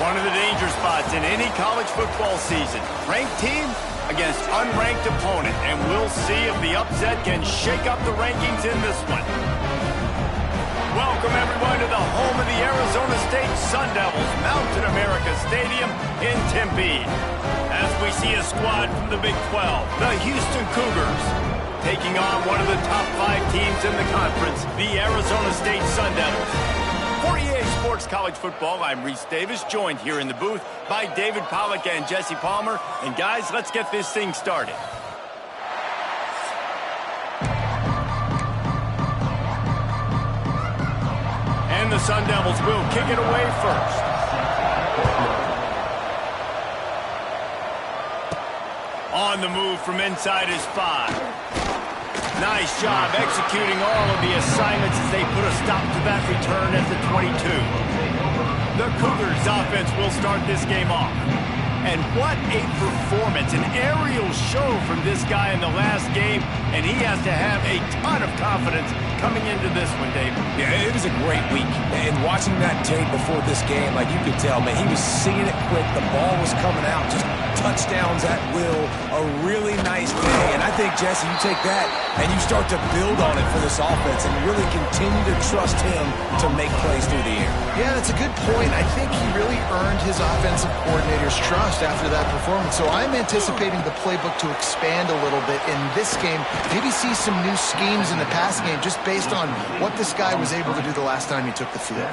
One of the danger spots in any college football season. Ranked team against unranked opponent. And we'll see if the upset can shake up the rankings in this one. Welcome, everyone, to the home of the Arizona State Sun Devils, Mountain America Stadium in Tempe. As we see a squad from the Big 12, the Houston Cougars, taking on one of the top 5 teams in the conference, the Arizona State Sun Devils. For EA Sports College Football, I'm Reese Davis, joined here in the booth by David Pollack and Jesse Palmer. And guys, let's get this thing started. And the Sun Devils will kick it away first. On the move from inside his 5. Nice job executing all of the assignments as they put a stop to that return at the 22. The Cougars offense will start this game off. And what a performance, an aerial show from this guy in the last game, and he has to have a ton of confidence coming into this one, Dave. Yeah, it was a great week, and watching that tape before this game, like you could tell, man, he was seeing it quick, the ball was coming out, just touchdowns at will, a really nice day, and I think, Jesse, you take that and you start to build on it for this offense and really continue to trust him to make plays through the air. Yeah, that's a good point. I think he really earned his offensive coordinator's trust after that performance, so I'm anticipating the playbook to expand a little bit in this game, maybe see some new schemes in the pass game just based on what this guy was able to do the last time he took the field.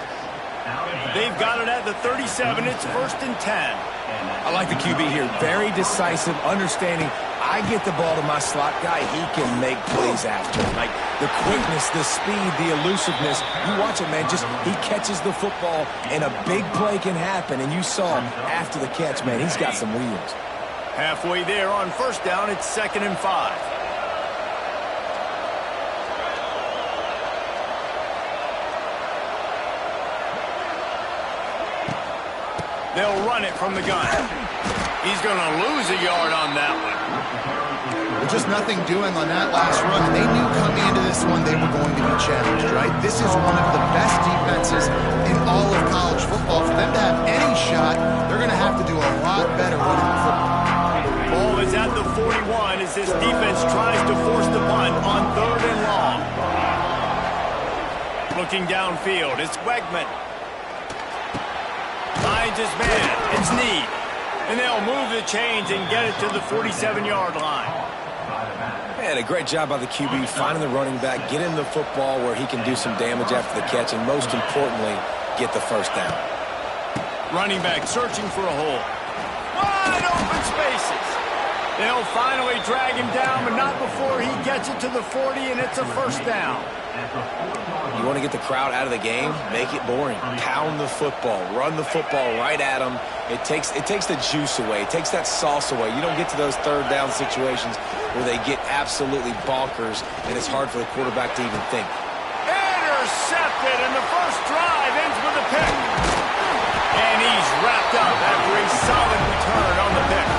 They've got it at the 37. It's 1st and 10. I like the QB here. Very decisive, understanding I get the ball to my slot guy, he can make plays after. Like the quickness, the speed, the elusiveness. You watch it, man, just he catches the football and a big play can happen. And you saw him after the catch, man, he's got some wheels. Halfway there on 1st down, it's 2nd and 5. They'll run it from the gun. He's going to lose a yard on that one. Well, just nothing doing on that last run. And they knew coming into this one they were going to be challenged, right? This is one of the best defenses in all of college football. For them to have any shot, they're going to have to do a lot better running the football. Ball is at the 41 as this defense tries to force the punt on 3rd and long. Looking downfield, it's Wegman. Finds his man. It's Need. And they'll move the chains and get it to the 47-yard line. Man, a great job by the QB finding the running back, get him the football where he can do some damage after the catch, and most importantly, get the 1st down. Running back searching for a hole. Wide open spaces. They'll finally drag him down, but not before he gets it to the 40, and it's a 1st down. You want to get the crowd out of the game? Make it boring. Pound the football. Run the football right at them. It takes the juice away. It takes that sauce away. You don't get to those 3rd down situations where they get absolutely bonkers, and it's hard for the quarterback to even think. Intercepted, and the first drive ends with a pick. And he's wrapped up after a solid return on the pick.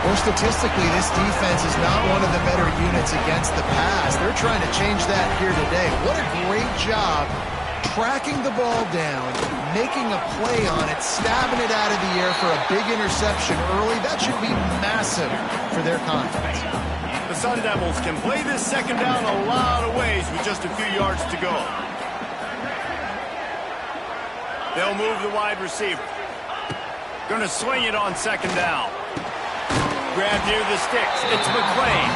Well, statistically, this defense is not one of the better units against the pass. They're trying to change that here today. What a great job tracking the ball down, making a play on it, stabbing it out of the air for a big interception early. That should be massive for their confidence. The Sun Devils can play this 2nd down a lot of ways with just a few yards to go. They'll move the wide receiver. Going to swing it on 2nd down. Grab near the sticks. It's McClain.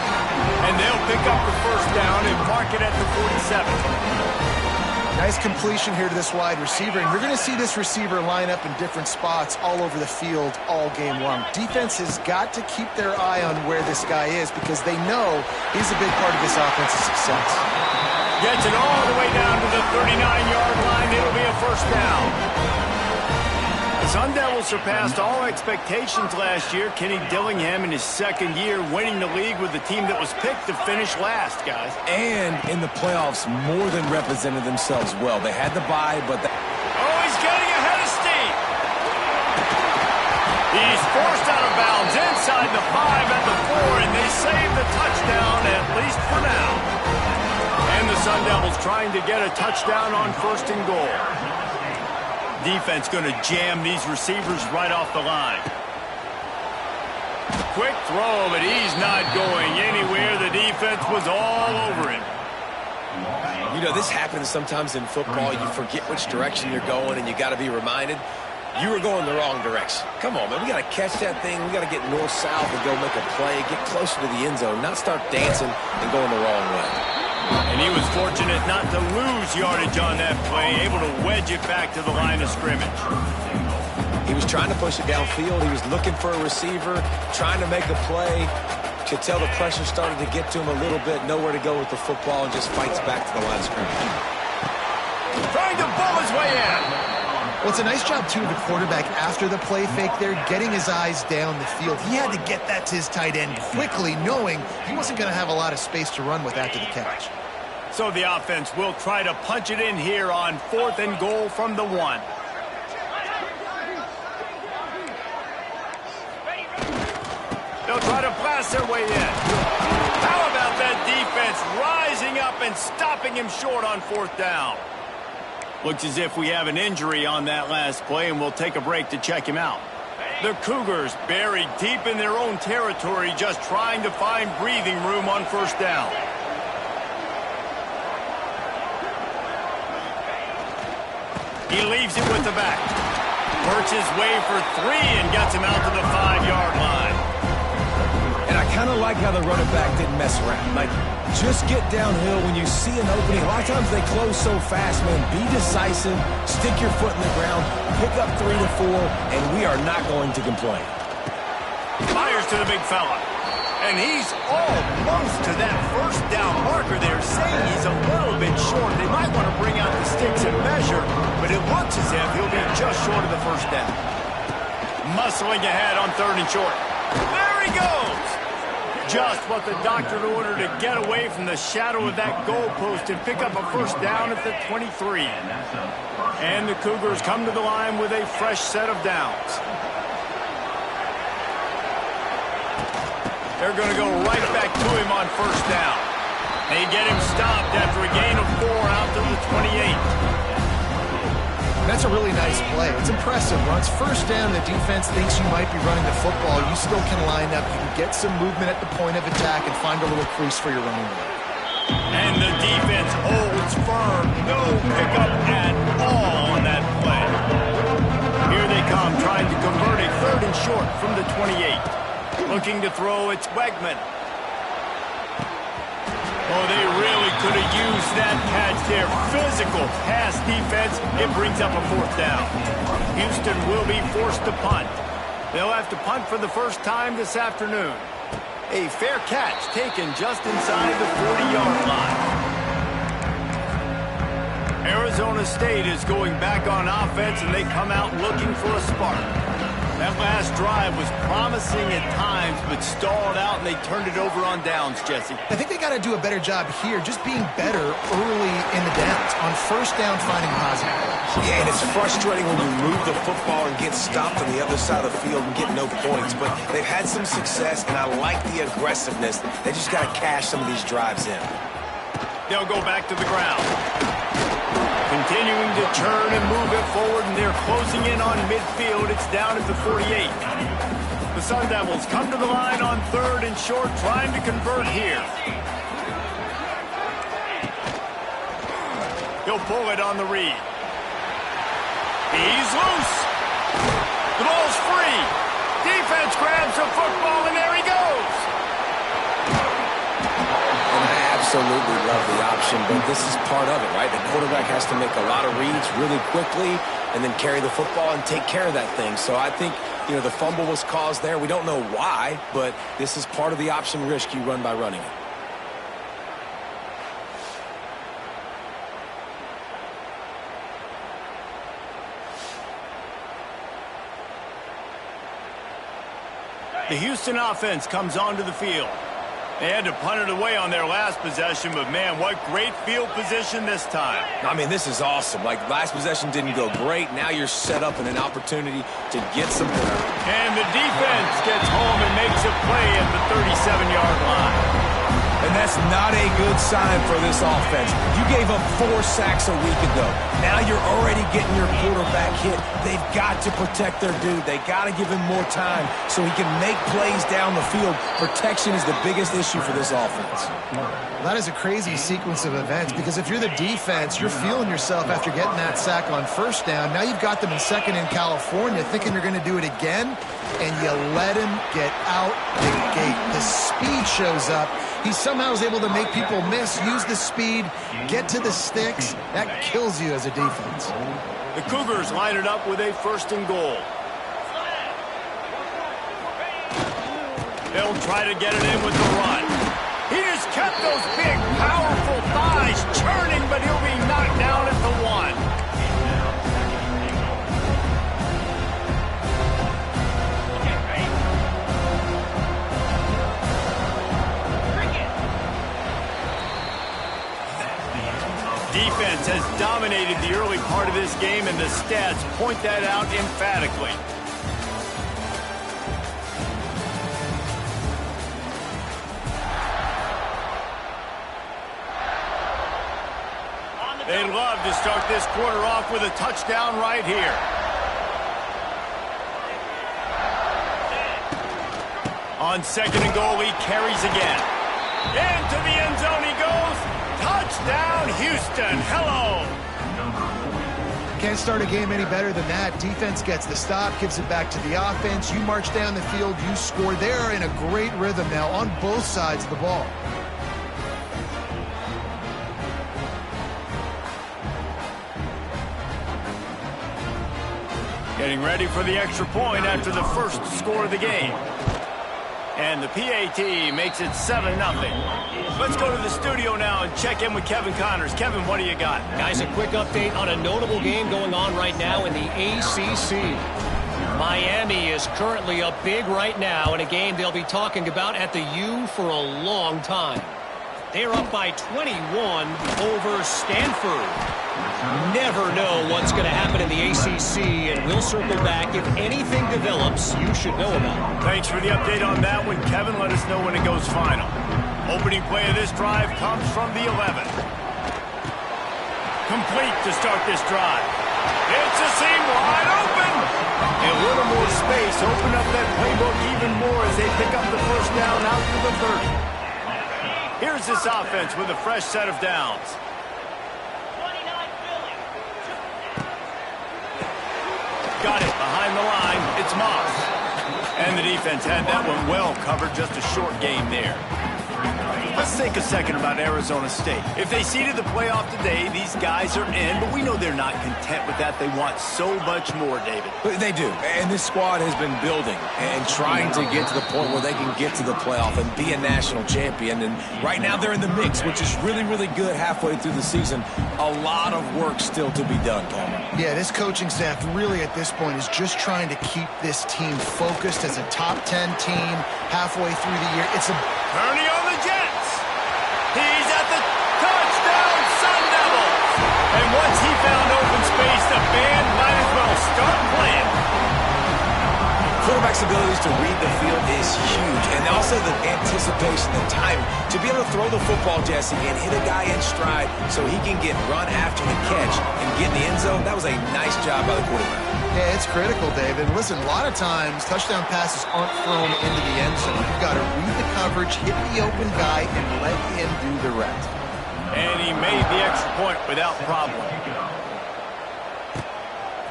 And they'll pick up the 1st down and mark it at the 47. Nice completion here to this wide receiver. And you're going to see this receiver line up in different spots all over the field all game long. Defense has got to keep their eye on where this guy is because they know he's a big part of this offense's success. Gets it all the way down to the 39-yard line. It'll be a 1st down. The Sun Devils surpassed all expectations last year. Kenny Dillingham in his 2nd year winning the league with the team that was picked to finish last, guys. And in the playoffs, more than represented themselves well. They had the bye, but... Oh, he's getting ahead of steam. He's forced out of bounds inside the 5 at the 4, and they save the touchdown, at least for now. And the Sun Devils trying to get a touchdown on 1st and goal. Defense going to jam these receivers right off the line. Quick throw, but he's not going anywhere. The defense was all over him. You know, this happens sometimes in football. You forget which direction you're going, and you got to be reminded you were going the wrong direction. Come on, man. We got to catch that thing. We got to get north-south and go make a play, get closer to the end zone, not start dancing and going the wrong way. And he was fortunate not to lose yardage on that play, able to wedge it back to the line of scrimmage. He was trying to push it downfield. He was looking for a receiver, trying to make a play. Could tell the pressure started to get to him a little bit, nowhere to go with the football, and just fights back to the line of scrimmage. Trying to bowl his way in. Well, it's a nice job, too, of the quarterback after the play fake there, getting his eyes down the field. He had to get that to his tight end quickly, knowing he wasn't going to have a lot of space to run with after the catch. So the offense will try to punch it in here on 4th and goal from the 1. They'll try to blast their way in. How about that defense rising up and stopping him short on 4th down? Looks as if we have an injury on that last play, and we'll take a break to check him out. The Cougars buried deep in their own territory, just trying to find breathing room on 1st down. He leaves it with the back. Works his way for 3 and gets him out to the 5-yard line. And I kind of like how the running back didn't mess around. Like, just get downhill when you see an opening. A lot of times they close so fast, man. Be decisive, stick your foot in the ground, pick up 3 to 4, and we are not going to complain. Fires to the big fella. And he's almost to that 1st down marker there, saying he's a little bit short. They might want to bring out the sticks and measure, but it looks as if he'll be just short of the 1st down. Muscling ahead on 3rd and short. There he goes! Just what the doctor ordered to get away from the shadow of that goalpost and pick up a 1st down at the 23. And the Cougars come to the line with a fresh set of downs. They're going to go right back to him on 1st down. They get him stopped after a gain of 4 out to the 28. That's a really nice play. It's impressive. Once 1st down, the defense thinks you might be running the football. You still can line up. You can get some movement at the point of attack and find a little crease for your running back. And the defense holds firm. No pickup at all on that play. Here they come, trying to convert a 3rd and short from the 28. Looking to throw, it's Wegman. Oh, they really could have used that catch there. Physical pass defense. It brings up a 4th down. Houston will be forced to punt. They'll have to punt for the first time this afternoon. A fair catch taken just inside the 40-yard line. Arizona State is going back on offense, and they come out looking for a spark. That last drive was promising at times, but stalled out, and they turned it over on downs, Jesse. I think they got to do a better job here, just being better early in the downs. On 1st down, finding positive. Yeah, and it's frustrating when you move the football and get stopped on the other side of the field and get no points. But they've had some success, and I like the aggressiveness. They just got to cash some of these drives in. They'll go back to the ground. Continuing to churn and move it forward, and they're closing in on midfield. It's down at the 48. The Sun Devils come to the line on 3rd and short, trying to convert here. He'll pull it on the read. He's loose. The ball's free. Defense grabs the football, and there he goes. Absolutely love the option, but this is part of it, right? The quarterback has to make a lot of reads really quickly and then carry the football and take care of that thing. So I think, you know, the fumble was caused there. We don't know why, but this is part of the option risk you run by running it. The Houston offense comes onto the field. They had to punt it away on their last possession, but man, what great field position this time. I mean, this is awesome. Like, last possession didn't go great. Now you're set up in an opportunity to get some points. And the defense gets home and makes a play at the 37-yard line. A And that's not a good sign for this offense. You gave up 4 sacks a week ago. Now you're already getting your quarterback hit. They've got to protect their dude. They got to give him more time so he can make plays down the field. Protection is the biggest issue for this offense. That is a crazy sequence of events because if you're the defense, you're feeling yourself after getting that sack on first down. Now you've got them in second in California thinking you're going to do it again, and you let him get out the gate. The speed shows up. He somehow is able to make people miss, use the speed, get to the sticks. That kills you as a defense. The Cougars line it up with a 1st and goal. They'll try to get it in with the run. He just kept those big, powerful thighs churning, but he'll be knocked down at the 1. Defense has dominated the early part of this game, and the stats point that out emphatically. They'd love to start this quarter off with a touchdown right here. On 2nd and goal, he carries again. Into the end zone he goes. Touchdown, Houston. Hello. Can't start a game any better than that. Defense gets the stop, gives it back to the offense. You march down the field, you score. They're in a great rhythm now on both sides of the ball. Getting ready for the extra point after the first score of the game. And the PAT makes it 7-0. Let's go to the studio now and check in with Kevin Connors. Kevin, what do you got? Guys, a quick update on a notable game going on right now in the ACC. Miami is currently up big right now in a game they'll be talking about at the U for a long time. They're up by 21 over Stanford. Never know what's going to happen in the ACC, and we'll circle back. If anything develops, you should know about it. Thanks for the update on that one, Kevin. Let us know when it goes final. Opening play of this drive comes from the 11. Complete to start this drive. It's a seam wide open. A little more space. Open up that playbook even more as they pick up the first down out to the 30. Here's this offense with a fresh set of downs. Got it behind the line. It's Moss. And the defense had that one well covered. Just a short game there. Let's think a second about Arizona State. If they seeded the playoff today, these guys are in, but we know they're not content with that. They want so much more, David. They do, and this squad has been building and trying to get to the point where they can get to the playoff and be a national champion. And right now they're in the mix, which is really, really good halfway through the season. A lot of work still to be done, Palmer. Yeah, this coaching staff really at this point is just trying to keep this team focused as a top 10 team halfway through the year. It's a Earnit on the Jets. He's at the touchdown, Sun Devils. And once he found open space, the band might as well start playing. Quarterback's abilities to read the field is huge, and also the anticipation, the time to be able to throw the football, Jesse, and hit a guy in stride so he can get run after the catch and get in the end zone. That was a nice job by the quarterback. Yeah, it's critical, David. Listen, a lot of times touchdown passes aren't thrown into the end zone. You've got to read the coverage, hit the open guy, and let him do the rest. And he made the extra point without problem.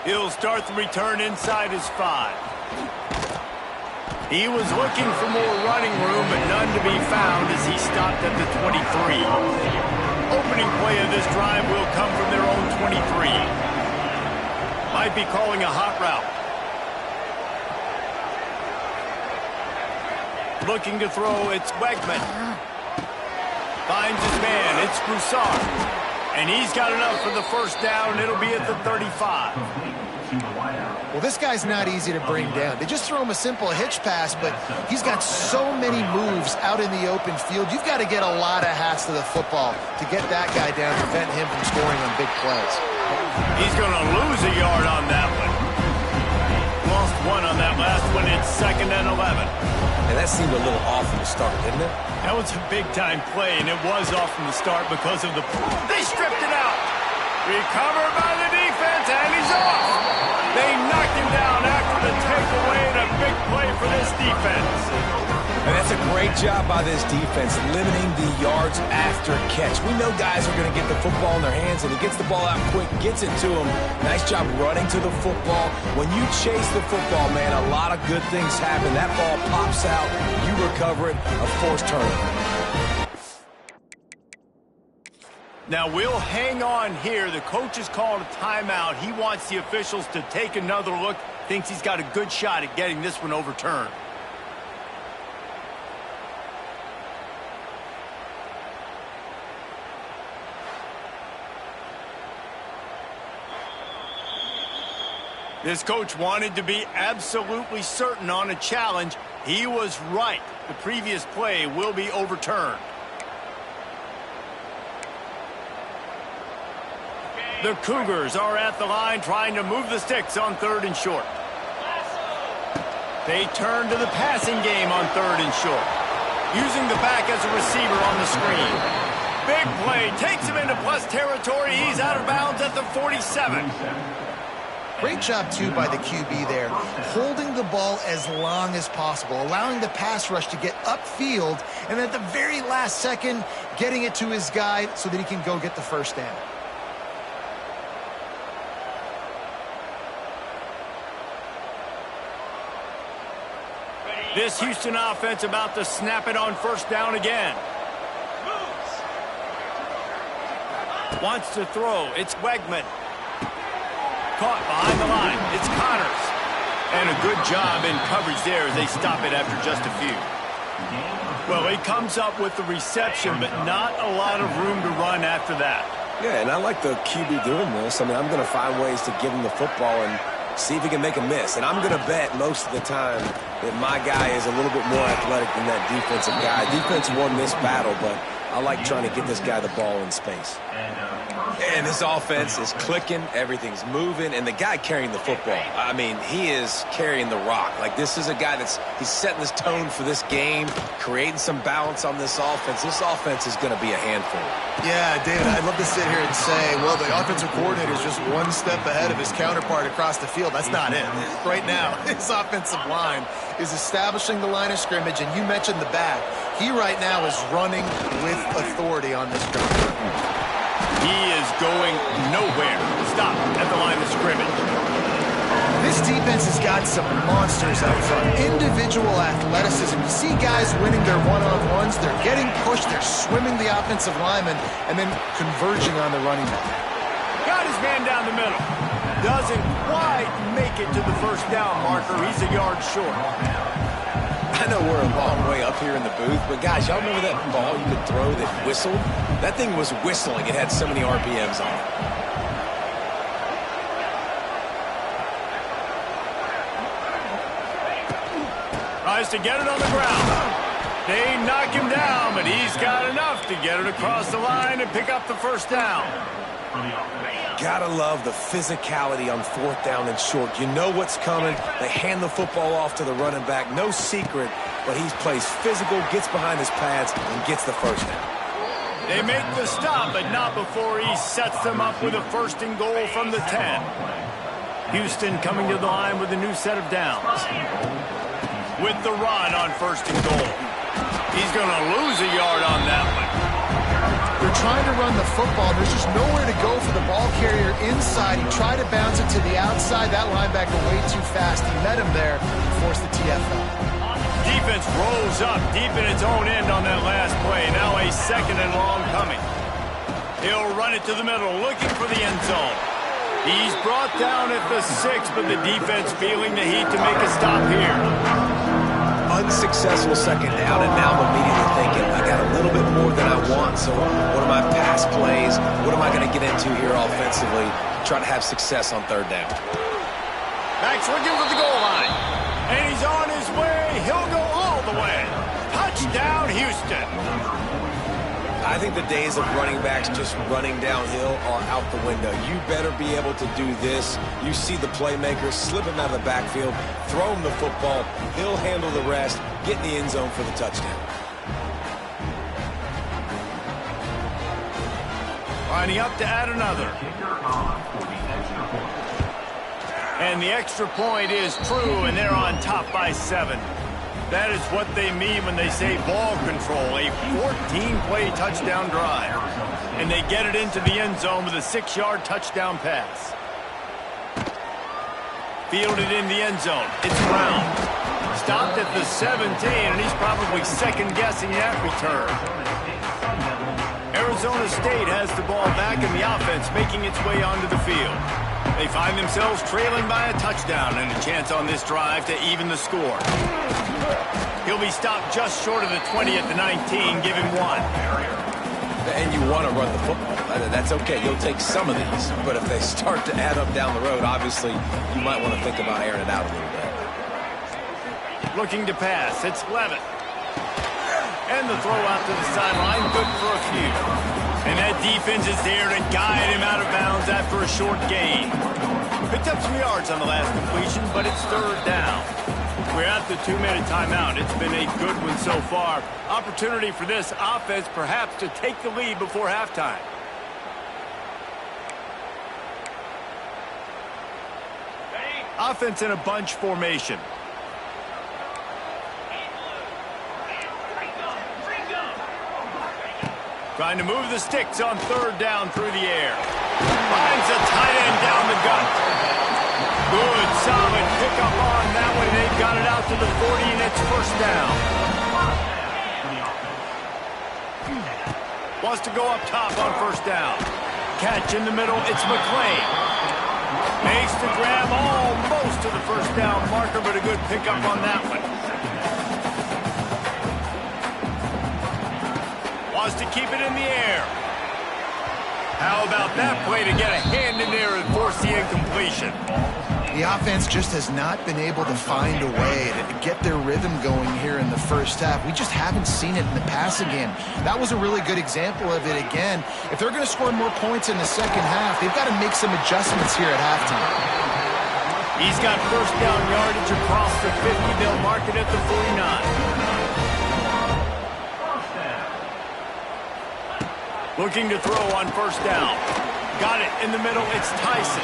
He'll start the return inside his 5. He was looking for more running room, but none to be found as he stopped at the 23. Opening play of this drive will come from their own 23. Might be calling a hot route. Looking to throw, it's Wegman. Finds his man, it's Broussard. And he's got enough for the first down. It'll be at the 35. Well, this guy's not easy to bring down. They just throw him a simple hitch pass, but he's got so many moves out in the open field. You've got to get a lot of hats to the football to get that guy down, prevent him from scoring on big plays. He's going to lose a yard on that one. Lost one on that last one. It's 2nd and 11. And that seemed a little off from the start, didn't it? That was a big-time play, and it was off from the start because of the... They stripped it out. Recovered by the defense, and he's off. They knocked him down after the takeaway, and a big play for this defense. And that's a great job by this defense, limiting the yards after catch. We know guys are going to get the football in their hands, and he gets the ball out quick, gets it to him. Nice job running to the football. When you chase the football, man, a lot of good things happen. That ball pops out, you recover it, a forced turnover. Now, we'll hang on here. The coach has called a timeout. He wants the officials to take another look. Thinks he's got a good shot at getting this one overturned. This coach wanted to be absolutely certain on a challenge. He was right. The previous play will be overturned. The Cougars are at the line trying to move the sticks on 3rd and short. They turn to the passing game on 3rd and short, using the back as a receiver on the screen. Big play, takes him into plus territory. He's out of bounds at the 47. Great job, too, by the QB there, holding the ball as long as possible, allowing the pass rush to get upfield, and at the very last second, getting it to his guy so that he can go get the first down. This Houston offense about to snap it on 1st down again. Wants to throw. It's Wegman. Caught behind the line. It's Connors. And a good job in coverage there as they stop it after just a few. Well, he comes up with the reception, but not a lot of room to run after that. Yeah, and I like the QB doing this. I mean, I'm going to find ways to give him the football and see if he can make a miss. And I'm going to bet most of the time that my guy is a little bit more athletic than that defensive guy. Defense won this battle, but I like trying to get this guy the ball in space. And this offense is clicking, everything's moving, and the guy carrying the football, I mean, he is carrying the rock. Like, this is a guy he's setting this tone for this game, creating some balance on this offense. This offense is going to be a handful. Yeah, David, I'd love to sit here and say, well, the offensive coordinator is just one step ahead of his counterpart across the field. That's not it. Right now, his offensive line is establishing the line of scrimmage, and you mentioned the back. He right now is running with authority on this drive. He is going nowhere. Stop at the line of scrimmage. This defense has got some monsters out front. Individual athleticism. You see guys winning their one-on-ones. They're getting pushed. They're swimming the offensive lineman and then converging on the running back. Got his man down the middle. Doesn't quite make it to the 1st down marker. He's a yard short. I know we're a long way up here in the booth, but guys, y'all remember that ball you could throw that whistled? That thing was whistling. It had so many RPMs on it. Tries to get it on the ground. They knock him down, but he's got enough to get it across the line and pick up the 1st down. Gotta love the physicality on 4th down and short. You know what's coming. They hand the football off to the running back. No secret, but he plays physical, gets behind his pads, and gets the 1st down. They make the stop, but not before he sets them up with a 1st and goal from the 10. Houston coming to the line with a new set of downs. With the run on 1st and goal. He's going to lose a yard on that one. They're trying to run the football. There's just nowhere to go for the ball carrier inside. He tried to bounce it to the outside. That linebacker way too fast. He met him there and forced the TFL. Defense rolls up deep in its own end on that last play. Now a 2nd and long coming. He'll run it to the middle, looking for the end zone. He's brought down at the 6, but the defense feeling the heat to make a stop here. Unsuccessful 2nd down, and now I'm immediately thinking, I got a little bit more than I want, so what are my pass plays? What am I going to get into here offensively to try to have success on 3rd down? Max looking for the goal line, and he's on his way. He'll go all the way. Touchdown, Houston. I think the days of running backs just running downhill are out the window. You better be able to do this. You see the playmaker, slip him out of the backfield, throw him the football, he'll handle the rest, get in the end zone for the touchdown. Lining up to add another. And the extra point is true, and they're on top by 7. That is what they mean when they say ball control, a 14-play touchdown drive. And they get it into the end zone with a 6-yard touchdown pass. Fielded in the end zone. It's Brown. Stopped at the 17, and he's probably second-guessing that return. Arizona State has the ball back in the offense, making its way onto the field. They find themselves trailing by a touchdown and a chance on this drive to even the score. He'll be stopped just short of the 20 at the 19, give him 1. And you want to run the football. That's okay. You'll take some of these. But if they start to add up down the road, obviously you might want to think about airing it out a little bit. Looking to pass. It's Levitt. And the throw out to the sideline, good for a few. And that defense is there to guide him out of bounds after a short gain. Picked up some yards on the last completion, but it's 3rd down. We're at the 2-minute timeout. It's been a good one so far. Opportunity for this offense perhaps to take the lead before halftime. Offense in a bunch formation. Trying to move the sticks on 3rd down through the air. Finds a tight end down the gut. Good, solid pickup on that one. They've got it out to the 40, and it's 1st down. Wants to go up top on 1st down. Catch in the middle. It's McClain. Makes the grab almost to the 1st down marker, but a good pickup on that one. Wants to keep it in the air. How about that play to get a hand in there and force the incompletion? The offense just has not been able to find a way to get their rhythm going here in the first half. We just haven't seen it in the passing game. That was a really good example of it again. If they're going to score more points in the second half, they've got to make some adjustments here at halftime. He's got 1st down yardage across the 50. They'll mark it at the 49. Looking to throw on 1st down. Got it in the middle. It's Tyson.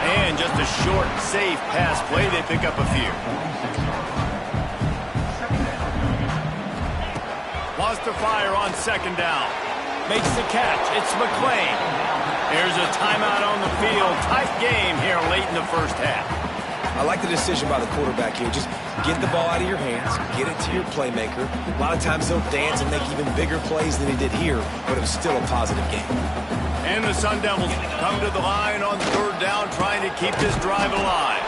And just a short, safe pass play. They pick up a few. Wants to fire on 2nd down. Makes the catch. It's McClain. There's a timeout on the field. Tight game here late in the first half. I like the decision by the quarterback here. Just get the ball out of your hands, get it to your playmaker. A lot of times they'll dance and make even bigger plays than he did here, but it was still a positive game. And the Sun Devils come to the line on 3rd down, trying to keep this drive alive.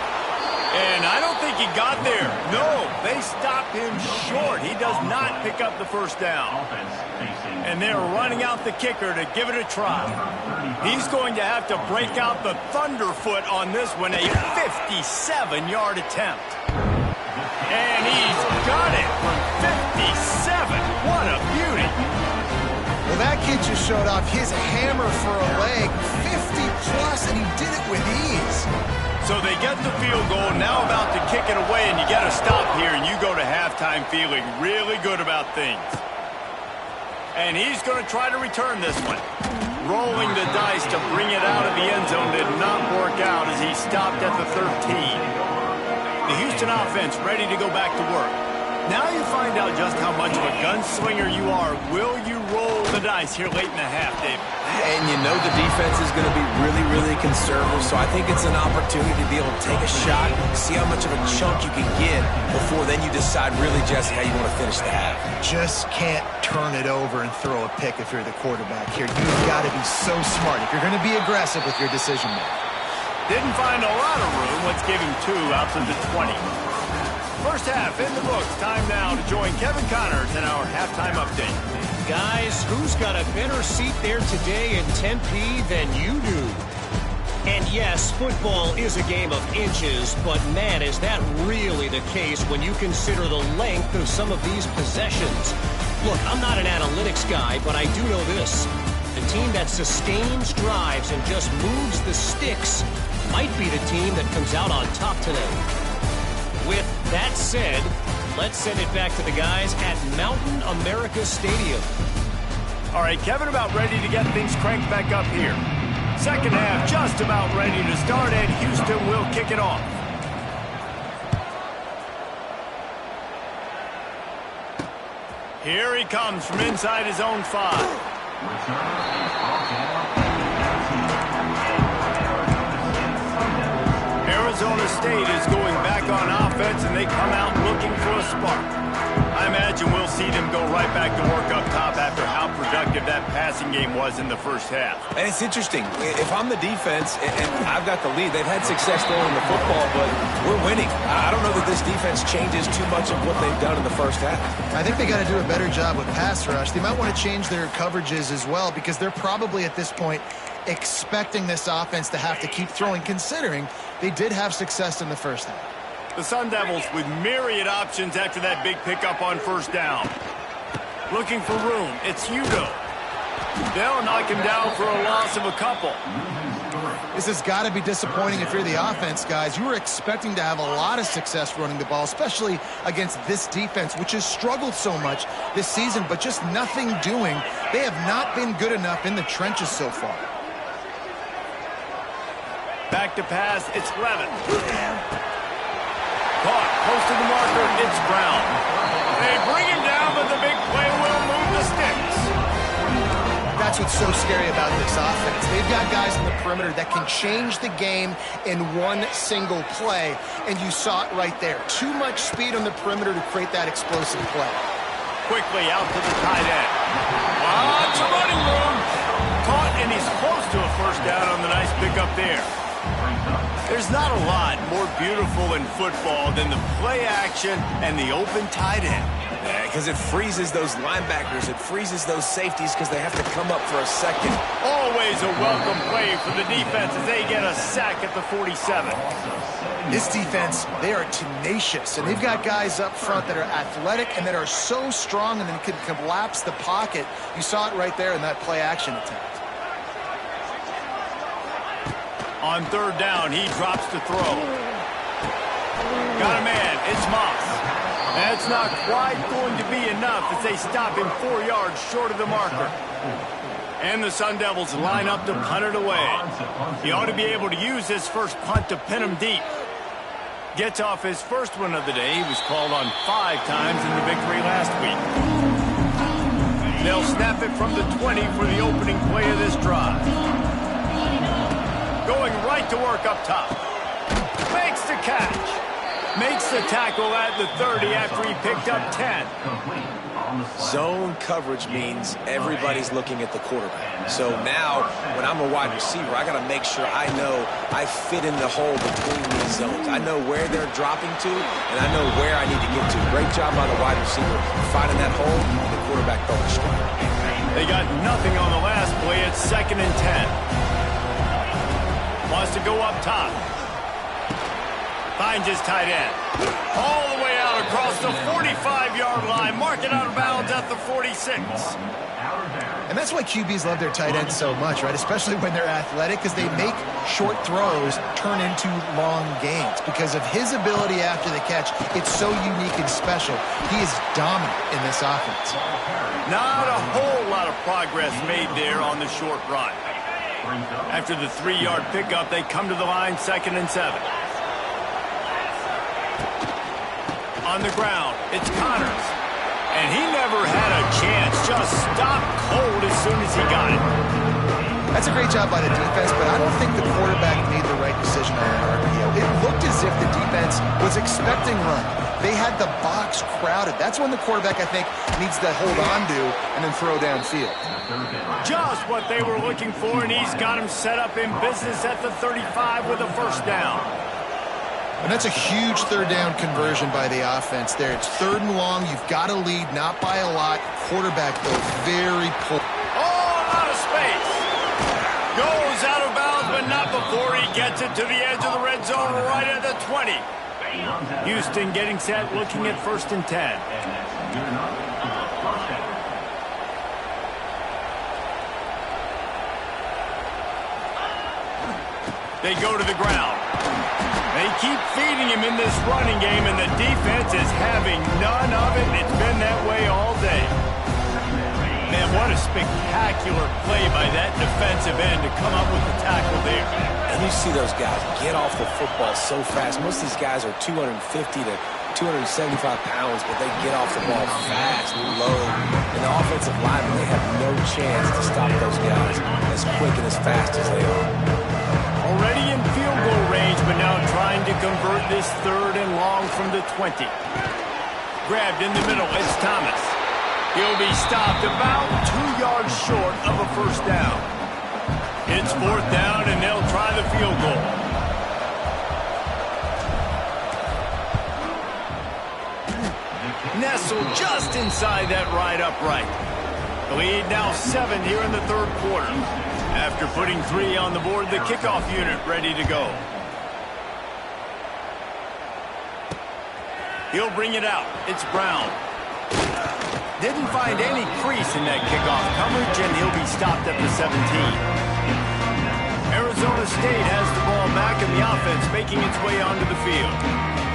And I don't think he got there. No, they stopped him short. He does not pick up the 1st down. And they're running out the kicker to give it a try. He's going to have to break out the thunderfoot on this one, a 57-yard attempt. And he's got it from 57. What a beauty. Well, that kid just showed off his hammer for a leg, 50-plus, and he did it with ease. So they get the field goal, now about to kick it away, and you get a stop here, and you go to halftime feeling really good about things. And he's going to try to return this one. Rolling the dice to bring it out of the end zone did not work out as he stopped at the 13. The Houston offense ready to go back to work. Now you find out just how much of a gunslinger you are. Will you roll the dice here late in the half, David? And you know the defense is going to be really, really conservative, so I think it's an opportunity to be able to take a shot, see how much of a chunk you can get before then you decide really, Jesse, how you want to finish the half. Just can't turn it over and throw a pick if you're the quarterback here. You've got to be so smart if you're going to be aggressive with your decision making. Didn't find a lot of room. Let's give him 2 out to the 20. First half in the books. Time now to join Kevin Connors in our halftime update. Guys, who's got a better seat there today in Tempe than you do? And yes, football is a game of inches, but man, is that really the case when you consider the length of some of these possessions. Look, I'm not an analytics guy, but I do know this. The team that sustains drives and just moves the sticks might be the team that comes out on top today. With that said, let's send it back to the guys at Mountain America Stadium. All right, Kevin, about ready to get things cranked back up here. Second half just about ready to start, and Houston will kick it off. Here he comes from inside his own 5. Arizona State is going back on offense, and they come out looking for a spark. I imagine we'll see them go right back to work up top after how productive that passing game was in the first half. And it's interesting. If I'm the defense and I've got the lead, they've had success throwing the football, but we're winning. I don't know that this defense changes too much of what they've done in the first half. I think they got to do a better job with pass rush. They might want to change their coverages as well, because they're probably at this point expecting this offense to have to keep throwing, considering they did have success in the first half. The Sun Devils with myriad options after that big pickup on first down. Looking for room. It's Udo. They'll knock him down for a loss of a couple. This has got to be disappointing if you're the offense, guys. You were expecting to have a lot of success running the ball, especially against this defense, which has struggled so much this season, but just nothing doing. They have not been good enough in the trenches so far. Back to pass. It's Levin. Caught, close to the marker, it's Brown. They bring him down, but the big play will move the sticks. That's what's so scary about this offense. They've got guys in the perimeter that can change the game in one single play, and you saw it right there. Too much speed on the perimeter to create that explosive play. Quickly out to the tight end. Lots of running room. Caught, and he's close to a first down on the nice pickup there. There's not a lot more beautiful in football than the play action and the open tight end. Yeah, because it freezes those linebackers. It freezes those safeties because they have to come up for a second. Always a welcome play for the defense as they get a sack at the 47. This defense, they are tenacious, and they've got guys up front that are athletic and that are so strong and then can collapse the pocket. You saw it right there in that play action attempt. On third down, he drops to throw. Got a man. It's Moss. That's not quite going to be enough as they stop him 4 yards short of the marker. And the Sun Devils line up to punt it away. He ought to be able to use his first punt to pin him deep. Gets off his first one of the day. He was called on 5 times in the victory last week. They'll snap it from the 20 for the opening play of this drive. Going right to work up top. Makes the catch. Makes the tackle at the 30 after he picked up 10. Zone coverage means everybody's looking at the quarterback. So now, when I'm a wide receiver, I got to make sure I know I fit in the hole between these zones. I know where they're dropping to, and I know where I need to get to. Great job by the wide receiver finding that hole, and the quarterback throwing a strike. They got nothing on the last play. It's 2nd and 10. Wants to go up top. Finds his tight end. All the way out across the 45-yard line. Mark it out of bounds at the 46. And that's why QBs love their tight ends so much, right? Especially when they're athletic, because they make short throws turn into long gains. Because of his ability after the catch, it's so unique and special. He is dominant in this offense. Not a whole lot of progress made there on the short run. After the 3-yard pickup, they come to the line, 2nd and 7. On the ground, it's Connors. And he never had a chance, just stopped cold as soon as he got it. That's a great job by the defense, but I don't think the quarterback made the right decision on the RPO. It looked as if the defense was expecting run. They had the box crowded. That's when the quarterback, I think, needs to hold on to and then throw downfield. Just what they were looking for, and he's got him set up in business at the 35 with a first down. And that's a huge third down conversion by the offense there. It's 3rd and long. You've got to lead, not by a lot. Quarterback, though, very poor. All out of space. Goes out of bounds, but not before he gets it to the edge of the red zone right at the 20. Houston getting set, looking at 1st and 10. They go to the ground. They keep feeding him in this running game, and the defense is having none of it. It's been that way all day. Man, what a spectacular play by that defensive end to come up with the tackle there. And you see those guys get off the football so fast. Most of these guys are 250 to 275 pounds, but they get off the ball fast, low. And the offensive linemen, they have no chance to stop those guys as quick and as fast as they are. Already in field goal range, but now trying to convert this 3rd and long from the 20. Grabbed in the middle, it's Thomas. He'll be stopped about 2 yards short of a first down. It's 4th down, and they'll try the field goal. Nestled just inside that right upright. The lead now 7 here in the 3rd quarter. After putting 3 on the board, the kickoff unit ready to go. He'll bring it out. It's Brown. Didn't find any crease in that kickoff coverage, and he'll be stopped at the 17. Arizona State has the ball back, and the offense making its way onto the field.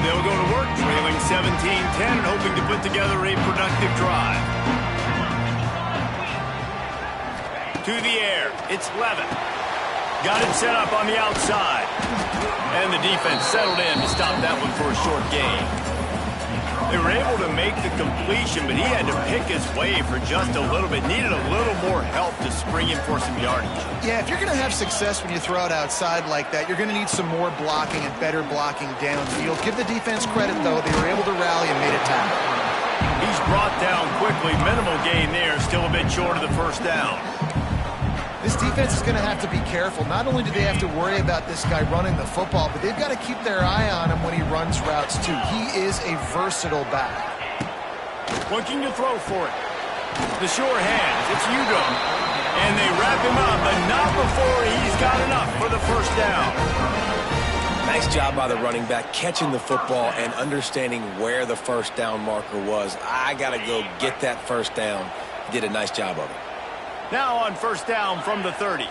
They'll go to work, trailing 17-10, and hoping to put together a productive drive. To the air, it's Levitt. Got it set up on the outside. And the defense settled in to stop that one for a short gain. They were able to make the completion, but he had to pick his way for just a little bit. Needed a little more help to spring in for some yardage. Yeah, if you're going to have success when you throw it outside like that, you're going to need some more blocking and better blocking downfield. Give the defense credit, though. They were able to rally and made a tackle. He's brought down quickly. Minimal gain there. Still a bit short of the first down. This defense is going to have to be careful. Not only do they have to worry about this guy running the football, but they've got to keep their eye on him when he runs routes, too. He is a versatile back. Looking to throw for it. The sure hands. It's Udom. And they wrap him up, but not before he's got enough for the first down. Nice job by the running back, catching the football and understanding where the first down marker was. I got to go get that first down. He did a nice job of it. Now on first down from the 30.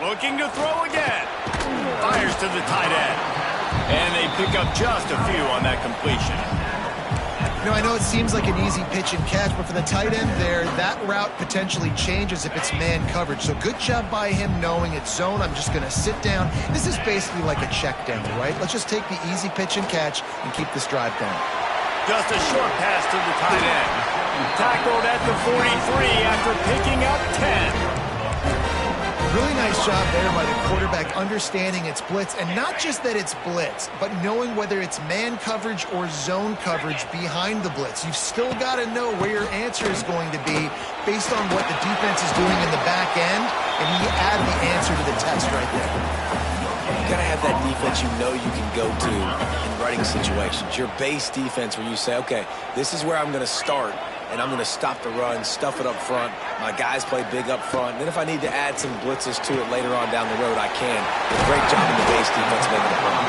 Looking to throw again. Fires to the tight end. And they pick up just a few on that completion. You know, I know it seems like an easy pitch and catch, but for the tight end there, that route potentially changes if it's man coverage. So good job by him knowing it's zone. I'm just going to sit down. This is basically like a check down, right? Let's just take the easy pitch and catch and keep this drive going. Just a short pass to the tight end. Tackled at the 43 after picking up 10. Really nice job there by the quarterback understanding it's blitz, and not just that it's blitz, but knowing whether it's man coverage or zone coverage behind the blitz. You've still got to know where your answer is going to be based on what the defense is doing in the back end, and you add the answer to the test right there. You got to have that defense you know you can go to in running situations. Your base defense where you say, okay, this is where I'm going to start, and I'm going to stop the run, stuff it up front. My guys play big up front. And then if I need to add some blitzes to it later on down the road, I can. But great job in the base defense making it run.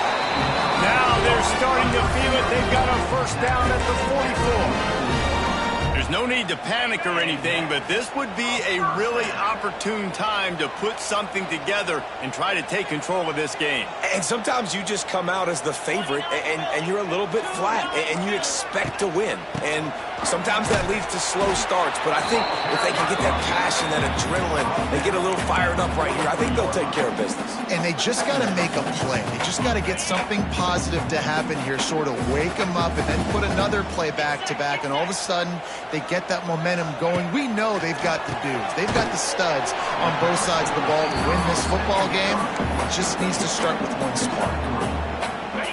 Now they're starting to feel it. They've got a first down at the 44. There's no need to panic or anything, but this would be a really opportune time to put something together and try to take control of this game. And sometimes you just come out as the favorite, and you're a little bit flat, and you expect to win. And sometimes that leads to slow starts, but I think if they can get that passion, that adrenaline, they get a little fired up right here, I think they'll take care of business. And they just got to make a play. They just got to get something positive to happen here, sort of wake them up, and then put another play back-to-back, and all of a sudden they get that momentum going. We know they've got the dudes. They've got the studs on both sides of the ball to win this football game. It just needs to start with one spark.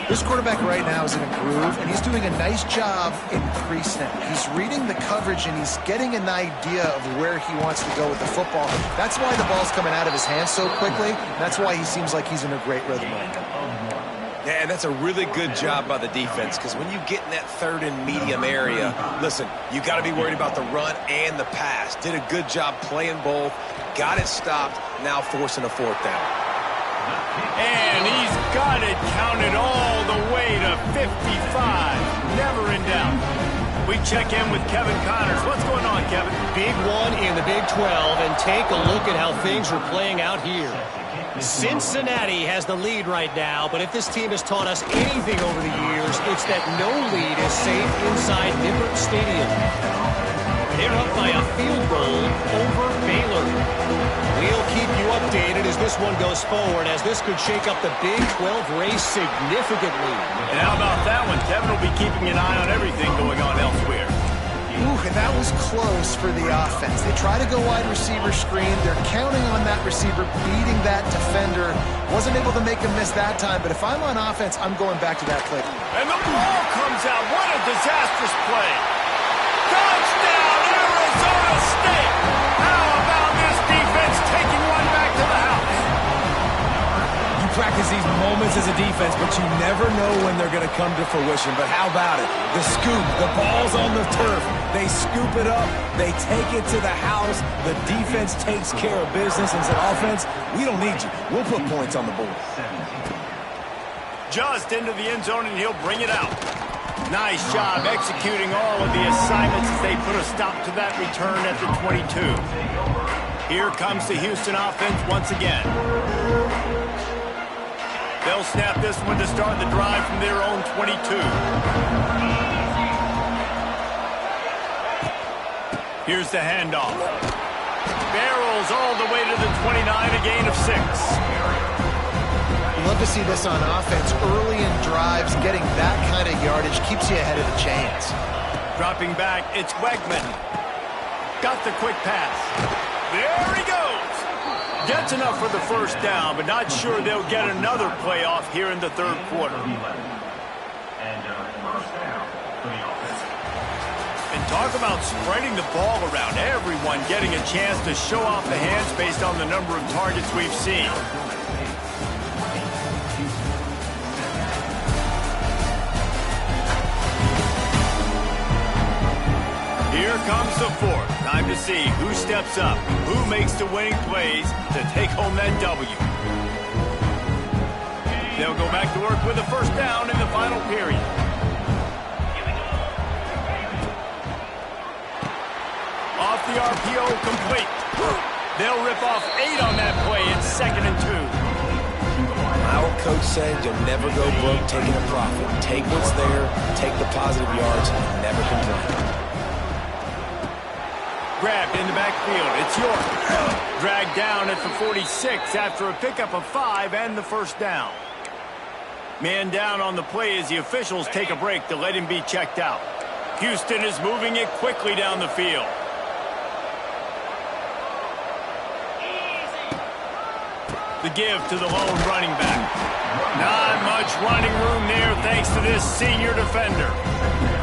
This quarterback right now is in a groove, and he's doing a nice job in pre-snap. He's reading the coverage, and he's getting an idea of where he wants to go with the football. That's why the ball's coming out of his hands so quickly. That's why he seems like he's in a great rhythm right now. Yeah, and that's a really good job by the defense, because when you get in that third and medium area, listen, you got to be worried about the run and the pass. Did a good job playing both, got it stopped, now forcing a fourth down. And he's got it counted all the way to 55. Never in doubt. We check in with Kevin Connors. What's going on, Kevin? Big one in the Big 12, and take a look at how things are playing out here. Cincinnati has the lead right now, but if this team has taught us anything over the years, it's that no lead is safe inside Nippert Stadium. They're up by a field goal over Baylor. We'll keep you updated as this one goes forward, as this could shake up the Big 12 race significantly. And how about that one? Kevin will be keeping an eye on everything going on elsewhere. Ooh, and that was close for the offense. They try to go wide receiver screen. They're counting on that receiver beating that defender. Wasn't able to make him miss that time, but if I'm on offense, I'm going back to that play. And the ball comes out. What a disastrous play. Touchdown, Arizona State. How about this defense taking one back to the house? You practice these moments as a defense, but you never know when they're going to come to fruition. But how about it? The scoop, the ball's on the turf. They scoop it up. They take it to the house. The defense takes care of business and said, offense, we don't need you. We'll put points on the board. Just into the end zone, and he'll bring it out. Nice job executing all of the assignments as they put a stop to that return at the 22. Here comes the Houston offense once again. They'll snap this one to start the drive from their own 22. Here's the handoff. Barrels all the way to the 29, a gain of 6. Love to see this on offense. Early in drives, getting that kind of yardage keeps you ahead of the chains. Dropping back, it's Wegman. Got the quick pass. There he goes. Gets enough for the first down, but not sure they'll get another playoff here in the third quarter. And talk about spreading the ball around. Everyone getting a chance to show off the hands based on the number of targets we've seen. Here comes the fourth. Time to see who steps up, who makes the winning plays to take home that W. They'll go back to work with a first down in the final period. Off the RPO, complete. They'll rip off 8 on that play. It's 2nd and 2. My old coach said you'll never go broke taking a profit. Take what's there, take the positive yards, and never complain. Grabbed in the backfield. It's York. Dragged down at the 46 after a pickup of 5 and the first down. Man down on the play as the officials take a break to let him be checked out. Houston is moving it quickly down the field. The give to the lone running back. Not much running room there thanks to this senior defender.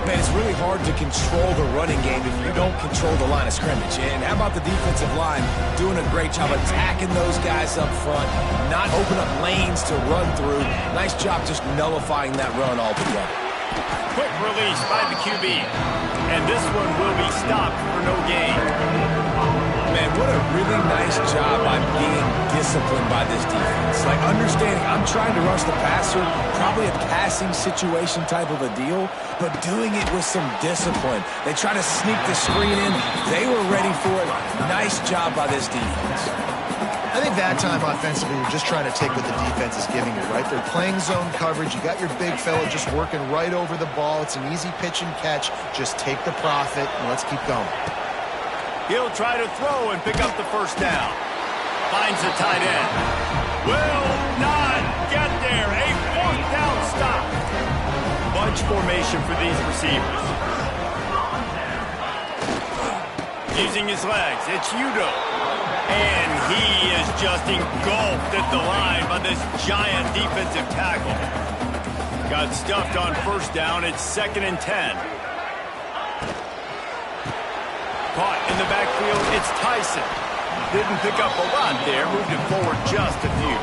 Man, it's really hard to control the running game if you don't control the line of scrimmage. And how about the defensive line doing a great job attacking those guys up front, not open up lanes to run through. Nice job just nullifying that run altogether. Quick release by the QB. And this one will be stopped for no gain. Man, what a really nice job by being disciplined by this defense. Like, understanding I'm trying to rush the passer, probably a passing situation type of a deal, but doing it with some discipline. They try to sneak the screen in. They were ready for it. Nice job by this defense. I think that time offensively, you're just trying to take what the defense is giving you, right? They're playing zone coverage. You got your big fella just working right over the ball. It's an easy pitch and catch. Just take the profit, and let's keep going. He'll try to throw and pick up the first down. Finds the tight end. Will not get there. A 4th down stop. Bunch formation for these receivers. Using his legs, it's Udo. And he is just engulfed at the line by this giant defensive tackle. Got stuffed on first down. It's 2nd and 10. Caught in the backfield, it's Tyson. Didn't pick up a lot there, moved it forward just a few.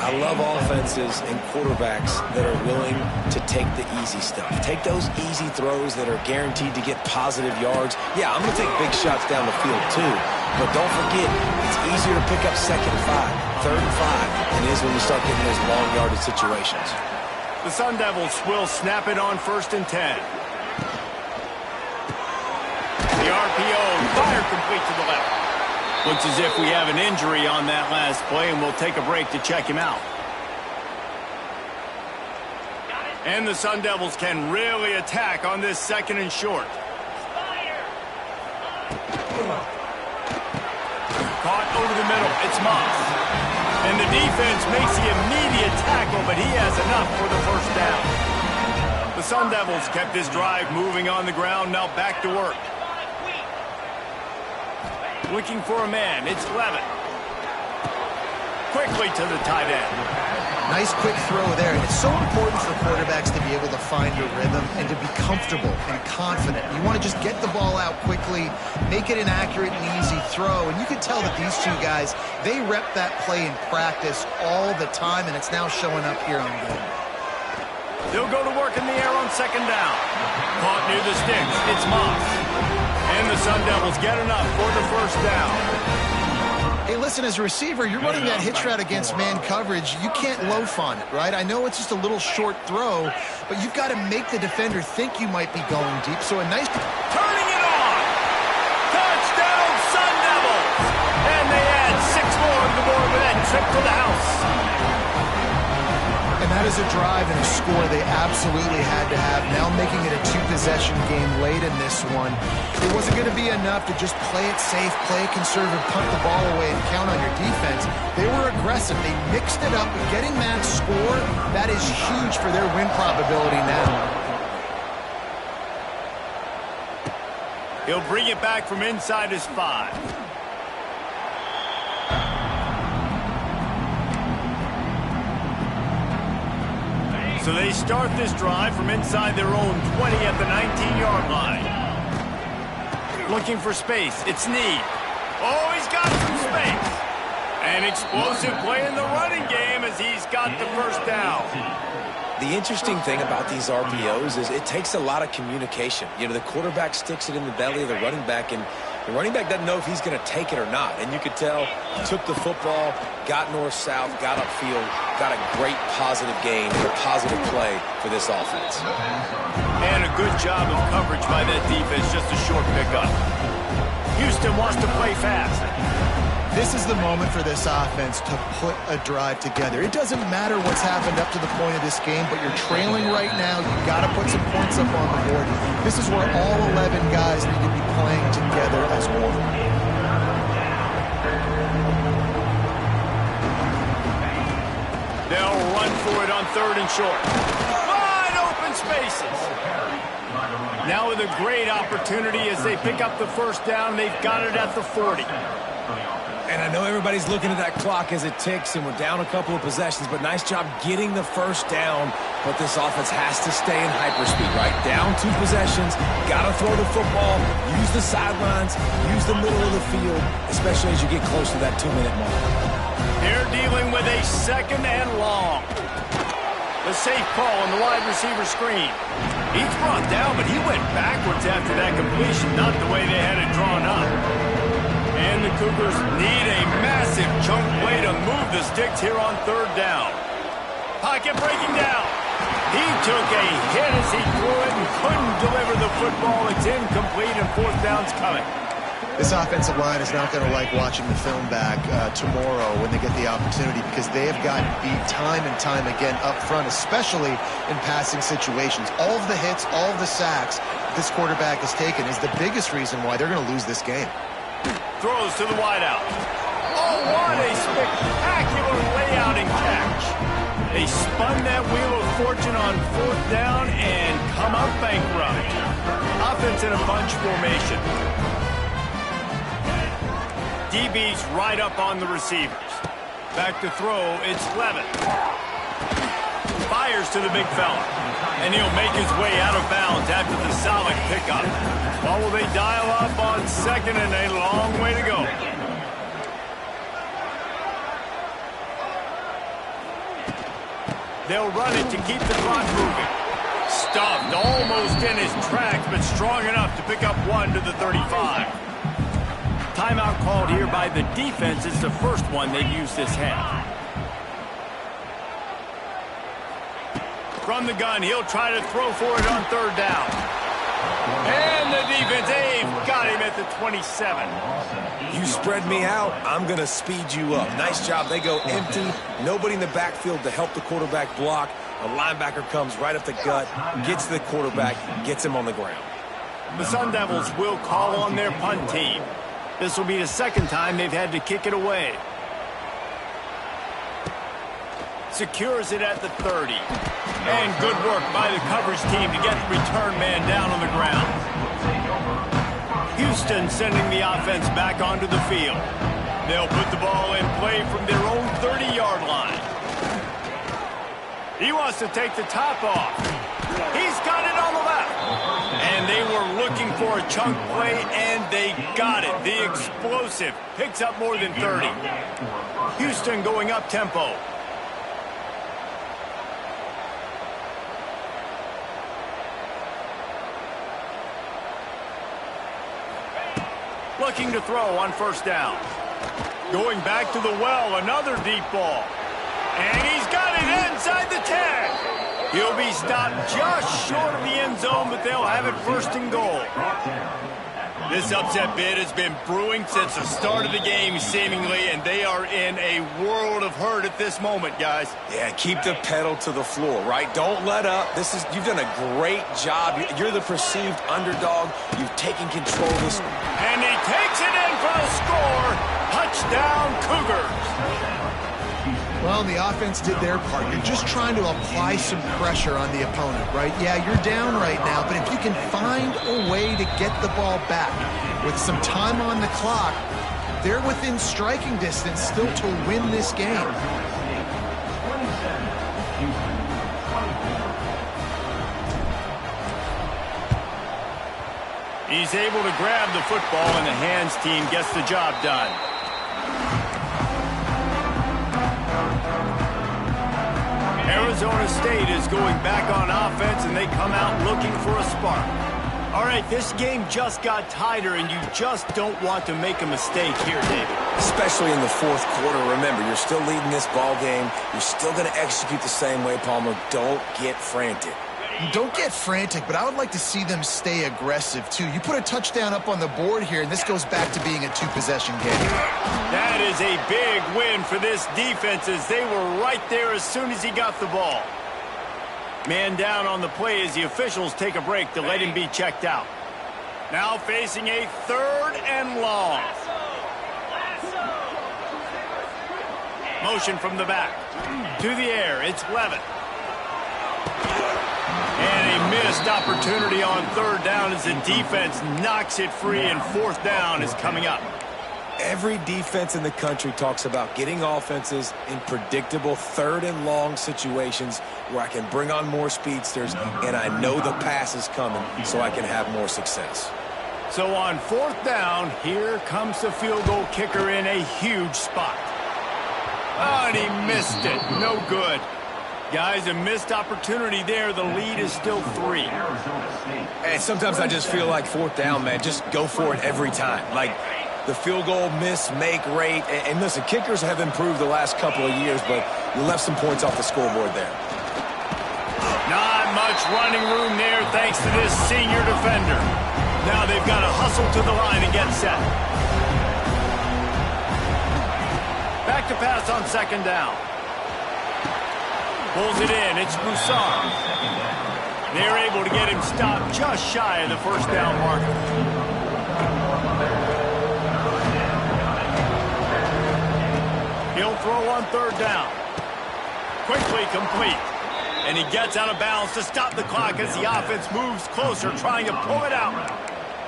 I love offenses and quarterbacks that are willing to take the easy stuff. Take those easy throws that are guaranteed to get positive yards. Yeah, I'm going to take big shots down the field too, but don't forget, it's easier to pick up 2nd and 5, 3rd and 5 than it is when you start getting those long yardage situations. The Sun Devils will snap it on 1st and 10. quickly to the left. Looks as if we have an injury on that last play, and we'll take a break to check him out. And the Sun Devils can really attack on this 2nd and short. Caught over the middle. It's Moss. And the defense makes the immediate tackle, but he has enough for the first down. The Sun Devils kept this drive moving on the ground. Now back to work. Looking for a man. It's Levin. Quickly to the tight end. Nice quick throw there. And it's so important for quarterbacks to be able to find a rhythm and to be comfortable and confident. You want to just get the ball out quickly, make it an accurate and easy throw. And you can tell that these two guys, they rep that play in practice all the time, and it's now showing up here on game. They'll go to work in the air on 2nd down. Caught near the sticks. It's Moss. And the Sun Devils get enough for the first down. Hey, listen, as a receiver, you're running that hitch route against man coverage. You can't loaf on it, right? I know it's just a little short throw, but you've got to make the defender think you might be going deep. So a nice... Turning it on! Touchdown, Sun Devils! And they add 6 more to the board with that trip to the house. And that is a drive and a score they absolutely had to have. Now making it a 2-possession game late in this one. It wasn't going to be enough to just play it safe, play it conservative, punt the ball away, and count on your defense. They were aggressive. They mixed it up. But getting that score, that is huge for their win probability now. He'll bring it back from inside his 5. So they start this drive from inside their own 20 at the 19-yard line. Looking for space. It's Need. Oh, he's got some space. An explosive play in the running game as he's got the first down. The interesting thing about these RPOs is it takes a lot of communication. You know, the quarterback sticks it in the belly of the running back, and the running back doesn't know if he's going to take it or not. And you could tell he took the football, got north-south, got upfield, got a great positive gain and a positive play for this offense. And a good job of coverage by that defense, just a short pickup. Houston wants to play fast. This is the moment for this offense to put a drive together. It doesn't matter what's happened up to the point of this game, but you're trailing right now. You've got to put some points up on the board. This is where all 11 guys need to be playing together as one. They'll run for it on 3rd and short. Wide open spaces. Now with a great opportunity as they pick up the first down. They've got it at the 40. And I know everybody's looking at that clock as it ticks, and we're down a couple of possessions, but nice job getting the first down. But this offense has to stay in hyperspeed, right? Down 2 possessions, got to throw the football, use the sidelines, use the middle of the field, especially as you get close to that 2-minute mark. They're dealing with a 2nd and long. The safe call on the wide receiver screen. He's brought down, but he went backwards after that completion, not the way they had it drawn up. And the Cougars need a massive chunk play to move the sticks here on 3rd down. Pocket breaking down. He took a hit as he threw it and couldn't deliver the football. It's incomplete and 4th down's coming. This offensive line is not going to like watching the film back tomorrow when they get the opportunity, because they have gotten beat time and time again up front, especially in passing situations. All of the hits, all of the sacks this quarterback has taken is the biggest reason why they're going to lose this game. Throws to the wideout. Oh, what a spectacular layout and catch. They spun that wheel of fortune on 4th down and come up bankrupt. Offense in a bunch formation. DB's right up on the receivers. Back to throw, it's Levin. Fires to the big fella. And he'll make his way out of bounds after the solid pickup. Or will they dial up on 2nd and a long way to go? They'll run it to keep the clock moving. Stuffed almost in his tracks, but strong enough to pick up 1 to the 35. Timeout called here by the defense. It's the first one they've used this half. From the gun, he'll try to throw for it on 3rd down. And the defense, they've got him at the 27. You spread me out, I'm going to speed you up. Nice job. They go empty. Nobody in the backfield to help the quarterback block. A linebacker comes right up the gut, gets to the quarterback, gets him on the ground. The Sun Devils will call on their punt team. This will be the second time they've had to kick it away. Secures it at the 30. And good work by the coverage team to get the return man down on the ground. Houston sending the offense back onto the field. They'll put the ball in play from their own 30-yard line. He wants to take the top off. He's got it on the left. And they were looking for a chunk play, and they got it. The explosive picks up more than 30. Houston going up tempo. Looking to throw on first down. Going back to the well, another deep ball. And he's got it inside the 10. He'll be stopped just short of the end zone, but they'll have it first and goal. This upset bid has been brewing since the start of the game, seemingly, and they are in a world of hurt at this moment, guys. Yeah, keep the pedal to the floor, right? Don't let up. You've done a great job. You're the perceived underdog. You've taken control of this. And he takes it in for the score. Touchdown, Cougars. Well, the offense did their part. You're just trying to apply some pressure on the opponent, right? Yeah, you're down right now, but if you can find a way to get the ball back with some time on the clock, they're within striking distance still to win this game. He's able to grab the football, and the hands team gets the job done. Arizona State is going back on offense, and they come out looking for a spark. All right, this game just got tighter, and you just don't want to make a mistake here, David. Especially in the fourth quarter. Remember, you're still leading this ball game. You're still going to execute the same way, Palmer. Don't get frantic. Don't get frantic, but I would like to see them stay aggressive, too. You put a touchdown up on the board here, and this goes back to being a two-possession game. That is a big win for this defense, as they were right there as soon as he got the ball. Man down on the play as the officials take a break to let him be checked out. Now facing a 3rd and long. Motion from the back. To the air, it's Levitt. And a missed opportunity on 3rd down as the defense knocks it free, and 4th down is coming up. Every defense in the country talks about getting offenses in predictable 3rd and long situations where I can bring on more speedsters and I know the pass is coming so I can have more success. So on 4th down, here comes the field goal kicker in a huge spot. Oh, and he missed it. No good. Guys, a missed opportunity there. The lead is still 3. And sometimes I just feel like 4th down, man. Just go for it every time. Like the field goal miss-make rate. And listen, kickers have improved the last couple of years, but you left some points off the scoreboard there. Not much running room there thanks to this senior defender. Now they've got to hustle to the line and get set. Back to pass on 2nd down. Pulls it in. It's Broussard. They're able to get him stopped just shy of the 1st down marker. He'll throw on 3rd down. Quickly complete. And he gets out of bounds to stop the clock as the offense moves closer, trying to pull it out.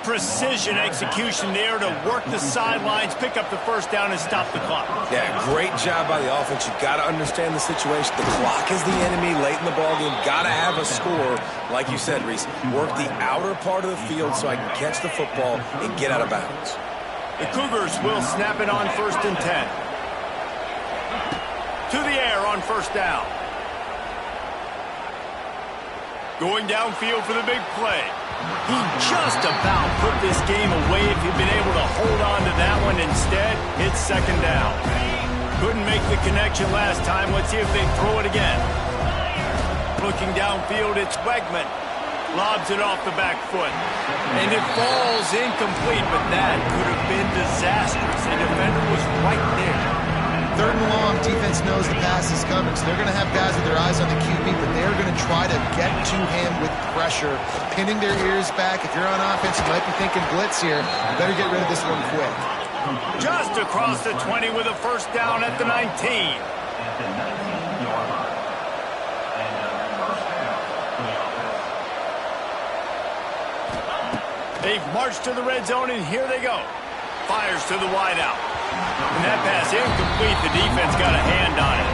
Precision execution there to work the sidelines, pick up the 1st down, and stop the clock. Yeah, great job by the offense. You've got to understand the situation. The clock is the enemy late in the ballgame. Got to have a score, like you said, Reese. Work the outer part of the field so I can catch the football and get out of bounds. The Cougars will snap it on 1st and 10. To the air on 1st down. Going downfield for the big play. He just about put this game away if he'd been able to hold on to that one. Instead, it's 2nd down. Couldn't make the connection last time. Let's see if they throw it again. Looking downfield, it's Wegman. Lobs it off the back foot. And it falls incomplete, but that could have been disastrous. A defender was right there. 3rd and long, defense knows the pass is coming, so they're going to have guys with their eyes on the QB, but they're going to try to get to him with pressure, pinning their ears back. If you're on offense, you might be thinking blitz here. You better get rid of this one quick. Just across the 20 with a first down at the 19. They've marched to the red zone, and here they go. Fires to the wideout. And that pass incomplete. The defense got a hand on it.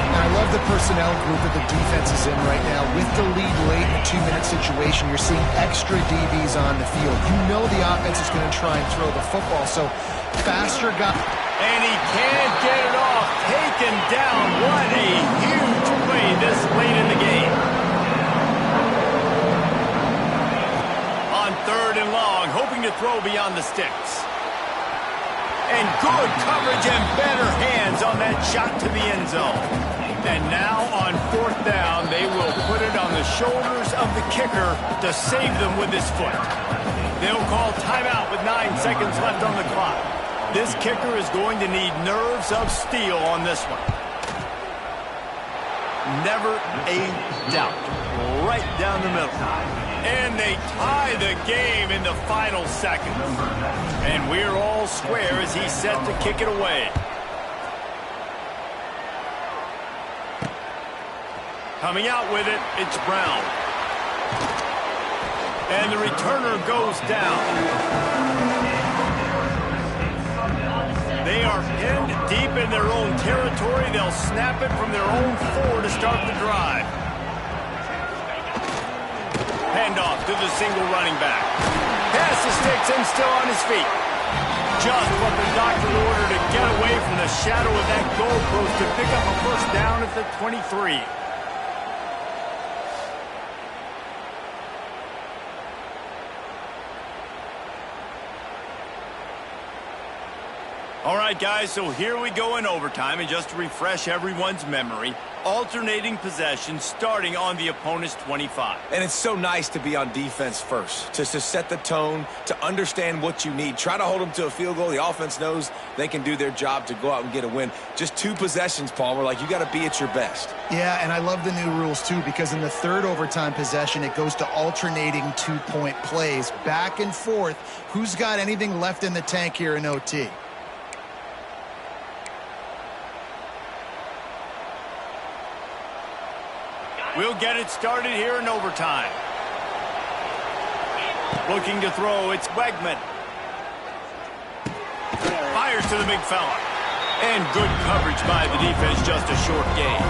And I love the personnel group that the defense is in right now. With the lead late in a 2-minute situation, you're seeing extra DBs on the field. You know the offense is going to try and throw the football, so faster guy. And he can't get it off. Taken down. What a huge play this late in the game. On 3rd and long, hoping to throw beyond the sticks. And good coverage and better hands on that shot to the end zone. And now on 4th down, they will put it on the shoulders of the kicker to save them with his foot. They'll call timeout with 9 seconds left on the clock. This kicker is going to need nerves of steel on this one. Never a doubt. Right down the middle. And they tie the game in the final seconds. And we're all square as he's set to kick it away. Coming out with it, it's Brown. And the returner goes down. They are pinned deep in their own territory. They'll snap it from their own 4 to start the drive. Handoff to the single running back. Pass the sticks and still on his feet. Just what the doctor ordered to get away from the shadow of that goalpost to pick up a first down at the 23. All right, guys, so here we go in overtime, and just to refresh everyone's memory, alternating possession starting on the opponent's 25. And it's so nice to be on defense first, just to set the tone, to understand what you need. Try to hold them to a field goal. The offense knows they can do their job to go out and get a win. Just 2 possessions, Palmer, like you got to be at your best. Yeah, and I love the new rules, too, because in the 3rd overtime possession, it goes to alternating 2-point plays, back and forth. Who's got anything left in the tank here in OT? We'll get it started here in overtime. Looking to throw, it's Wegman. Fires to the big fella. And good coverage by the defense, just a short gain.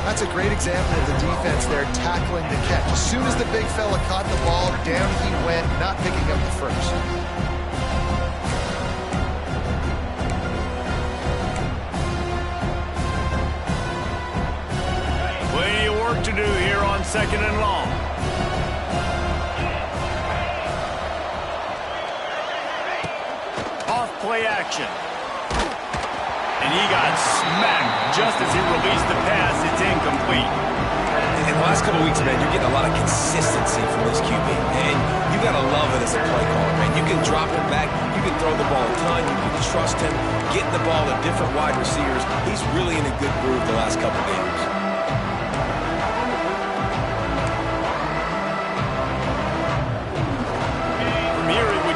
That's a great example of the defense there tackling the catch. As soon as the big fella caught the ball, down he went, not picking up the first. Work to do here on 2nd and long. Off play action. And he got smacked just as he released the pass. It's incomplete. In the last couple weeks, man, you're getting a lot of consistency from this QB. And you got to love it as a play caller, man. You can drop him back. You can throw the ball a ton. You can trust him. Getting the ball to different wide receivers. He's really in a good groove the last couple games.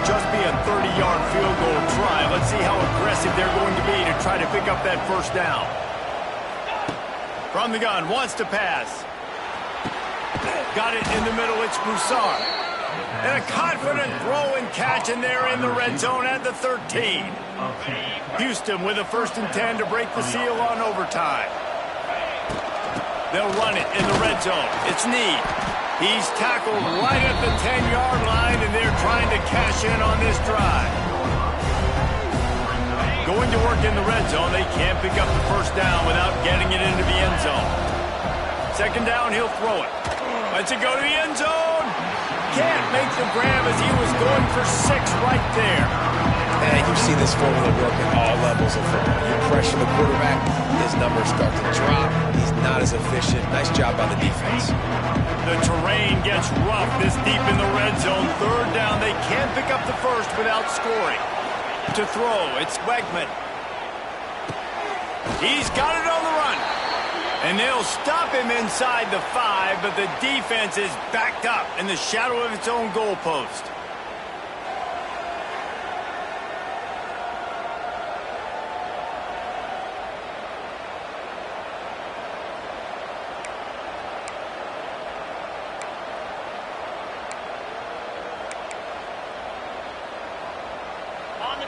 Just be a 30-yard field goal try. Let's see how aggressive they're going to be to try to pick up that first down. From the gun, wants to pass. Got it in the middle, it's Broussard. And a confident throw and catch, and they're in the red zone at the 13. Houston with a 1st and 10 to break the seal on overtime. They'll run it in the red zone. It's Need. He's tackled right at the 10-yard line, and they're trying to cash in on this drive. Going to work in the red zone. They can't pick up the first down without getting it into the end zone. 2nd down, he'll throw it. Lets it go to the end zone. Can't make the grab as he was going for 6 right there. And you see this formula work at all levels of football. You pressure the quarterback, his numbers start to drop. He's not as efficient. Nice job by the defense. The terrain gets rough this deep in the red zone. Third down, they can't pick up the first without scoring. To throw, it's Wegman. He's got it on the run. And they'll stop him inside the 5, but the defense is backed up in the shadow of its own goalpost.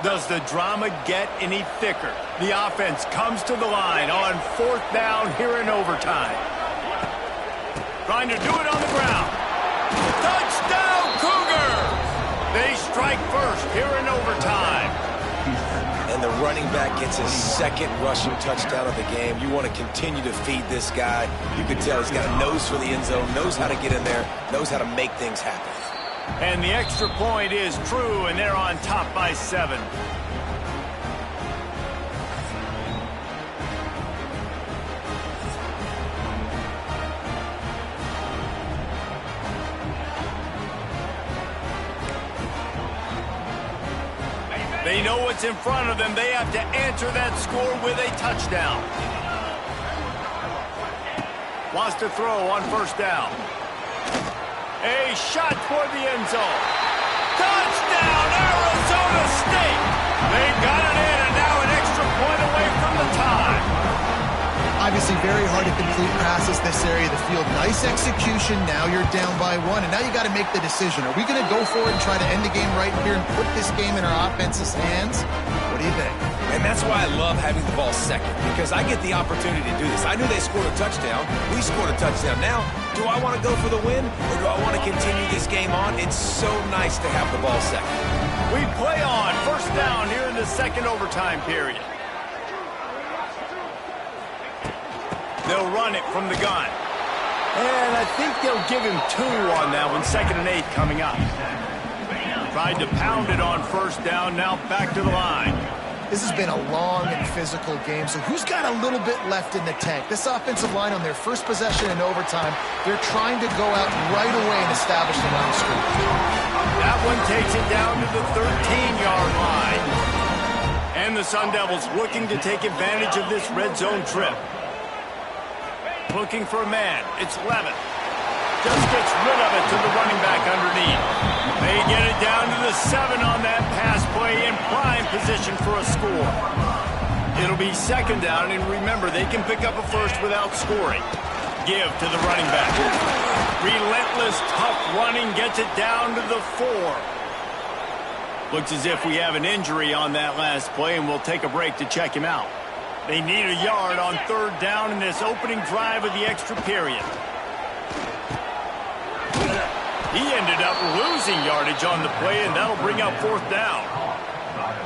Does the drama get any thicker? The offense comes to the line on 4th down here in overtime. Trying to do it on the ground. Touchdown, Cougars! They strike first here in overtime. And the running back gets his 2nd rushing touchdown of the game. You want to continue to feed this guy. You can tell he's got a nose for the end zone, knows how to get in there, knows how to make things happen. And the extra point is true, and they're on top by 7. They know what's in front of them. They have to answer that score with a touchdown. Wants to throw on 1st down. A shot toward the end zone. Touchdown, Arizona State! They've got it in, and now an extra point away from the tie. Obviously very hard to complete passes this area of the field. Nice execution. Now you're down by 1, and now you got to make the decision. Are we going to go for it and try to end the game right here and put this game in our offense's hands? What do you think? And that's why I love having the ball second, because I get the opportunity to do this. I knew they scored a touchdown. We scored a touchdown. Now, do I want to go for the win, or do I want to continue this game on? It's so nice to have the ball second. We play on 1st down here in the 2nd overtime period. They'll run it from the gun. And I think they'll give him 2 on that one. 2nd and 8 coming up. Tried to pound it on 1st down. Now back to the line. This has been a long and physical game, so who's got a little bit left in the tank? This offensive line on their first possession in overtime, they're trying to go out right away and establish the line of scrimmage. That one takes it down to the 13-yard line. And the Sun Devils looking to take advantage of this red zone trip. Looking for a man. It's Levitt. Just gets rid of it to the running back underneath. They get it down to the 7 on that pass play in prime position for a score. It'll be 2nd down, and remember, they can pick up a first without scoring. Give to the running back. Relentless, tough running gets it down to the 4. Looks as if we have an injury on that last play, and we'll take a break to check him out. They need a yard on 3rd down in this opening drive of the extra period. He ended up losing yardage on the play, and that'll bring up 4th down.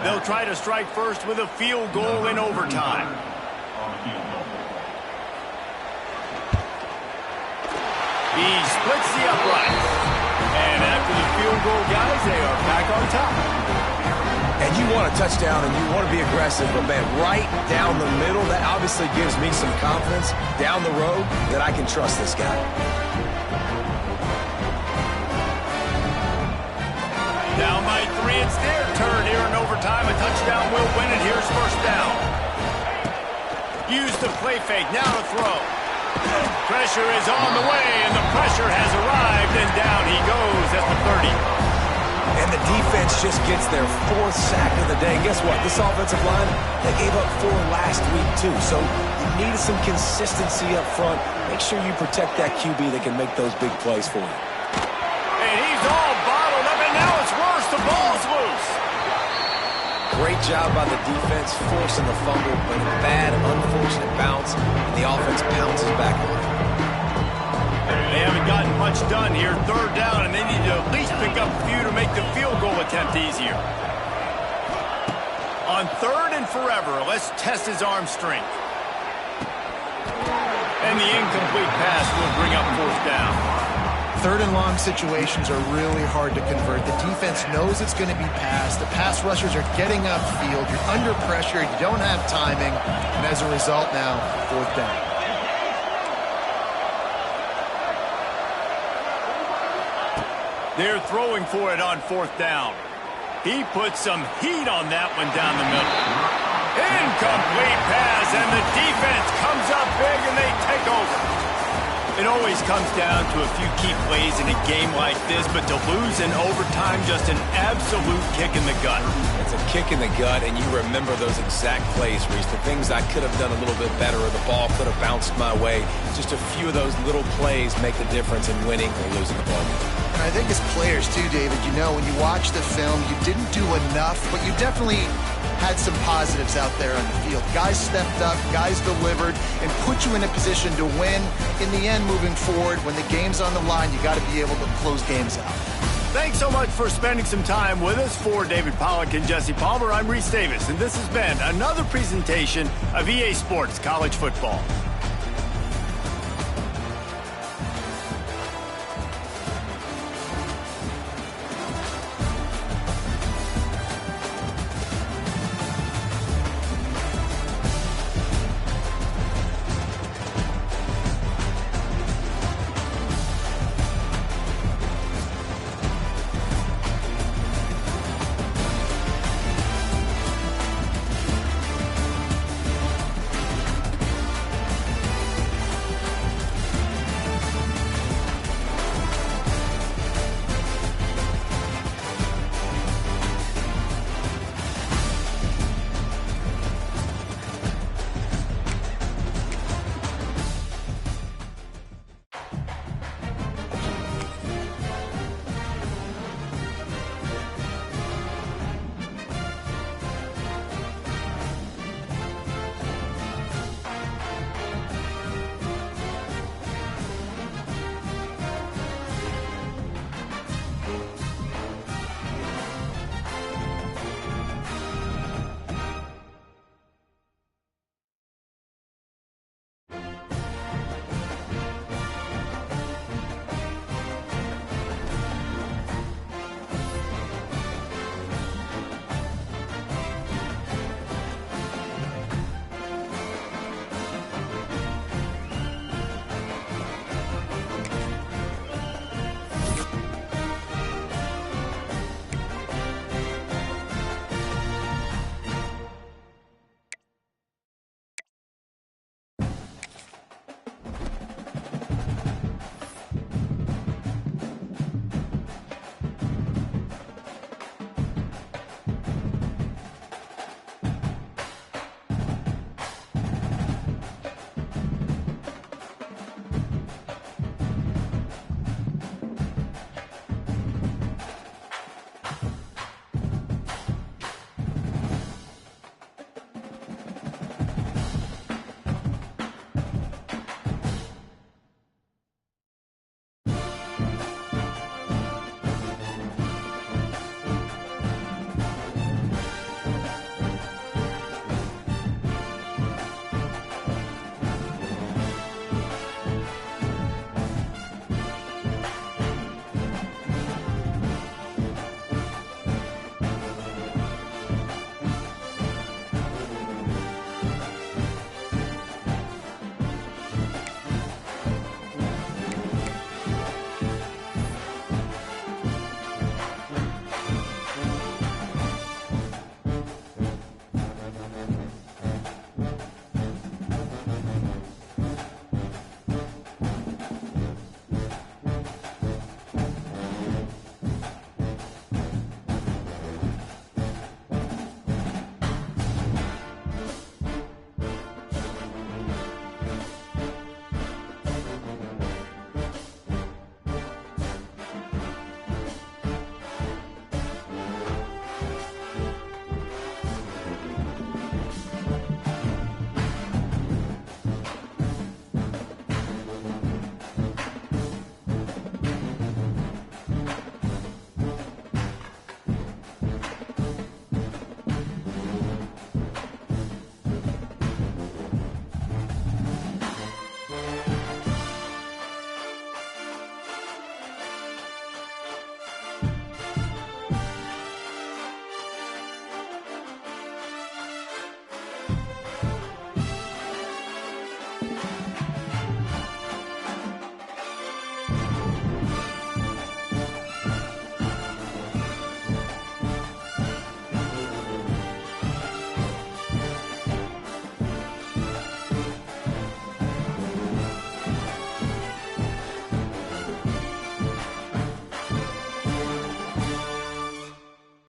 They'll try to strike first with a field goal in overtime. He splits the uprights. And after the field goal, guys, they are back on top. And you want a touchdown, and you want to be aggressive, but, man, right down the middle, that obviously gives me some confidence down the road that I can trust this guy. Down by 3, it's their turn here in overtime. A touchdown will win it. Here's 1st down. Use the play fake. Now to throw. Pressure is on the way, and the pressure has arrived, and down he goes at the 30. And the defense just gets their 4th sack of the day. And guess what? This offensive line, they gave up 4 last week, too. So you needed some consistency up front. Make sure you protect that QB that can make those big plays for you. And he's all bottled up, and now it's worse. The ball's loose. Great job by the defense, forcing the fumble, but a bad, unfortunate bounce, and the offense pounces back on it. They haven't gotten much done here. 3rd down, and they need to at least pick up a few to make the field goal attempt easier. On 3rd and forever, let's test his arm strength. And the incomplete pass will bring up 4th down. 3rd and long situations are really hard to convert. The defense knows it's going to be passed. The pass rushers are getting upfield. You're under pressure. You don't have timing. And as a result now, 4th down. They're throwing for it on 4th down. He puts some heat on that one down the middle. Incomplete pass, and the defense comes up big, and they take over. It always comes down to a few key plays in a game like this, but to lose in overtime, just an absolute kick in the gut. It's a kick in the gut, and you remember those exact plays, Reese. The things I could have done a little bit better, or the ball could have bounced my way. Just a few of those little plays make the difference in winning or losing the ball game. And I think as players too, David, you know, when you watch the film, you didn't do enough, but you definitely had some positives out there on the field. Guys stepped up, guys delivered, and put you in a position to win. In the end, moving forward, when the game's on the line, you got to be able to close games out. Thanks so much for spending some time with us. For David Pollack and Jesse Palmer, I'm Reese Davis, and this has been another presentation of EA Sports College Football.